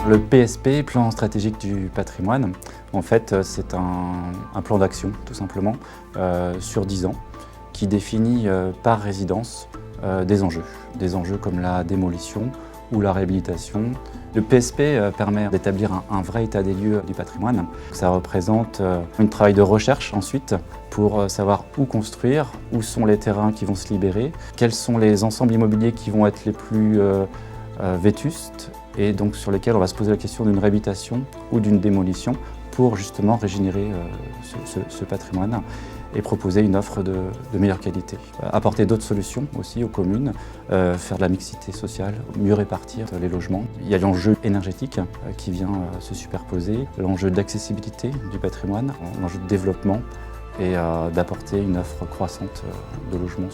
Le PSP, Plan stratégique du patrimoine, en fait, c'est un plan d'action, tout simplement, sur 10 ans, qui définit par résidence des enjeux comme la démolition ou la réhabilitation. Le PSP permet d'établir un vrai état des lieux du patrimoine. Ça représente un travail de recherche ensuite pour savoir où construire, où sont les terrains qui vont se libérer, quels sont les ensembles immobiliers qui vont être les plus vétustes et donc sur lesquels on va se poser la question d'une réhabilitation ou d'une démolition pour justement régénérer ce patrimoine et proposer une offre de meilleure qualité. Apporter d'autres solutions aussi aux communes, faire de la mixité sociale, mieux répartir les logements. Il y a l'enjeu énergétique qui vient se superposer, l'enjeu d'accessibilité du patrimoine, l'enjeu de développement et d'apporter une offre croissante de logements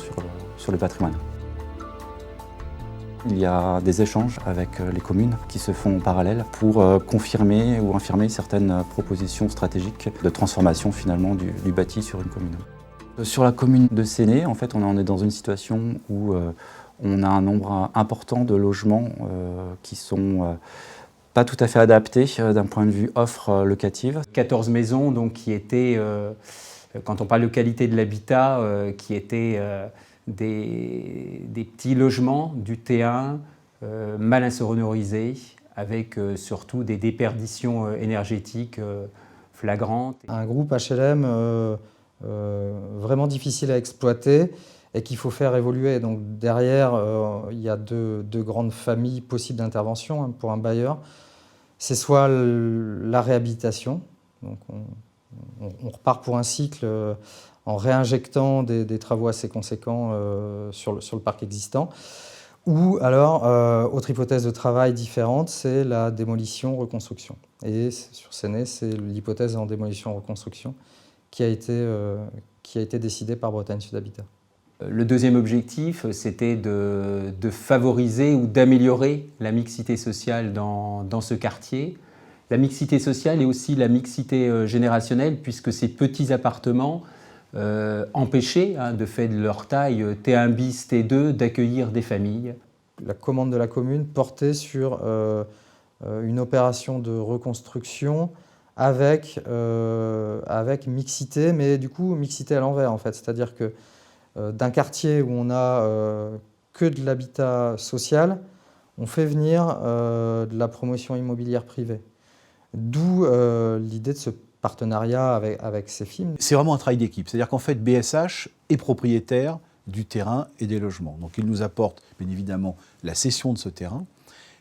sur le patrimoine. Il y a des échanges avec les communes qui se font en parallèle pour confirmer ou infirmer certaines propositions stratégiques de transformation finalement du bâti sur une commune. Sur la commune de Séné, en fait, on est dans une situation où on a un nombre important de logements qui sont pas tout à fait adaptés d'un point de vue offre locative. 14 maisons donc, qui étaient, quand on parle de qualité de l'habitat, qui étaient des petits logements du T1 mal insonorisés avec surtout des déperditions énergétiques flagrantes. Un groupe HLM vraiment difficile à exploiter et qu'il faut faire évoluer. Donc derrière, il y a deux grandes familles possibles d'intervention pour un bailleur. C'est soit la réhabilitation, donc on repart pour un cycle en réinjectant des travaux assez conséquents sur le parc existant. Ou alors, autre hypothèse de travail différente, c'est la démolition-reconstruction. Et sur Séné, c'est l'hypothèse en démolition-reconstruction qui a été décidée par Bretagne Sud Habitat. Le deuxième objectif, c'était de favoriser ou d'améliorer la mixité sociale dans ce quartier. La mixité sociale et aussi la mixité générationnelle, puisque ces petits appartements empêcher, de fait de leur taille T1 bis, T2, d'accueillir des familles. La commande de la commune portait sur une opération de reconstruction avec mixité, mais du coup mixité à l'envers en fait. C'est-à-dire que d'un quartier où on a que de l'habitat social, on fait venir de la promotion immobilière privée. D'où l'idée de ce partenariat avec ces films. C'est vraiment un travail d'équipe, c'est-à-dire qu'en fait BSH est propriétaire du terrain et des logements. Donc il nous apporte bien évidemment la cession de ce terrain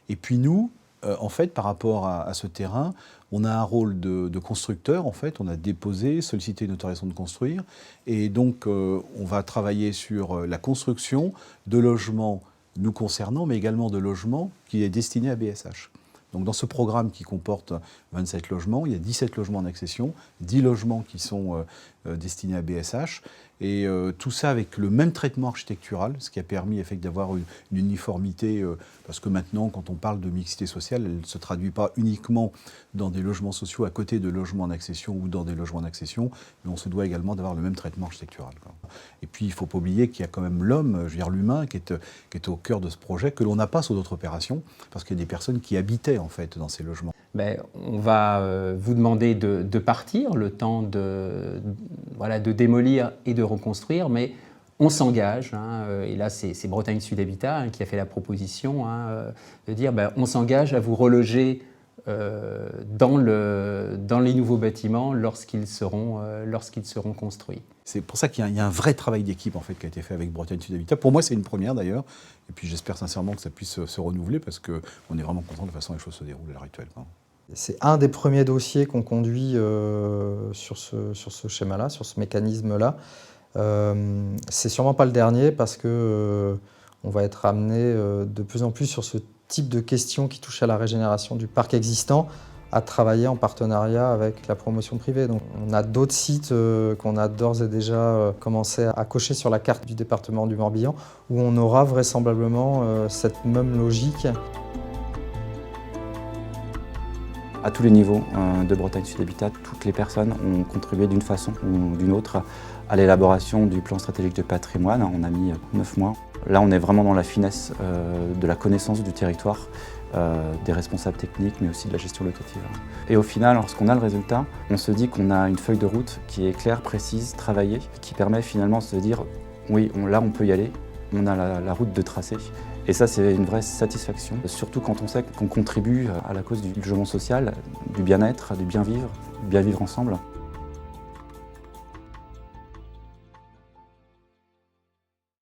et puis nous, en fait par rapport à ce terrain, on a un rôle de constructeur en fait, on a déposé, sollicité une autorisation de construire et donc on va travailler sur la construction de logements nous concernant mais également de logements qui est destiné à BSH. Donc dans ce programme qui comporte 27 logements, il y a 17 logements en accession, 10 logements qui sont destinés à BSH, et tout ça avec le même traitement architectural, ce qui a permis d'avoir une uniformité, parce que maintenant, quand on parle de mixité sociale, elle ne se traduit pas uniquement dans des logements sociaux à côté de logements en accession ou dans des logements en accession, mais on se doit également d'avoir le même traitement architectural. Et puis il ne faut pas oublier qu'il y a quand même l'homme, je veux dire l'humain, qui est au cœur de ce projet, que l'on n'a pas sur d'autres opérations, parce qu'il y a des personnes qui habitaient en fait dans ces logements. On va vous demander de partir, le temps de démolir et de reconstruire, mais on s'engage, et là c'est Bretagne Sud Habitat qui a fait la proposition de dire on s'engage à vous reloger dans les nouveaux bâtiments lorsqu'ils seront construits. C'est pour ça qu'il y a un vrai travail d'équipe en fait, qui a été fait avec Bretagne Sud Habitat. Pour moi, c'est une première d'ailleurs. Et puis j'espère sincèrement que ça puisse se renouveler parce qu'on est vraiment content de la façon dont les choses se déroulent à l'heure actuelle. C'est un des premiers dossiers qu'on conduit sur ce schéma-là, sur ce mécanisme-là. C'est sûrement pas le dernier parce que on va être amené de plus en plus sur ce type de questions qui touchent à la régénération du parc existant, à travailler en partenariat avec la promotion privée. Donc, on a d'autres sites qu'on a d'ores et déjà commencé à cocher sur la carte du département du Morbihan, où on aura vraisemblablement cette même logique. À tous les niveaux de Bretagne Sud Habitat, toutes les personnes ont contribué d'une façon ou d'une autre à l'élaboration du plan stratégique de patrimoine. On a mis 9 mois. Là, on est vraiment dans la finesse de la connaissance du territoire, des responsables techniques, mais aussi de la gestion locative. Et au final, lorsqu'on a le résultat, on se dit qu'on a une feuille de route qui est claire, précise, travaillée, qui permet finalement de se dire « oui, là, on peut y aller, on a la route de tracé ». Et ça, c'est une vraie satisfaction, surtout quand on sait qu'on contribue à la cause du logement social, du bien-être, du bien vivre ensemble.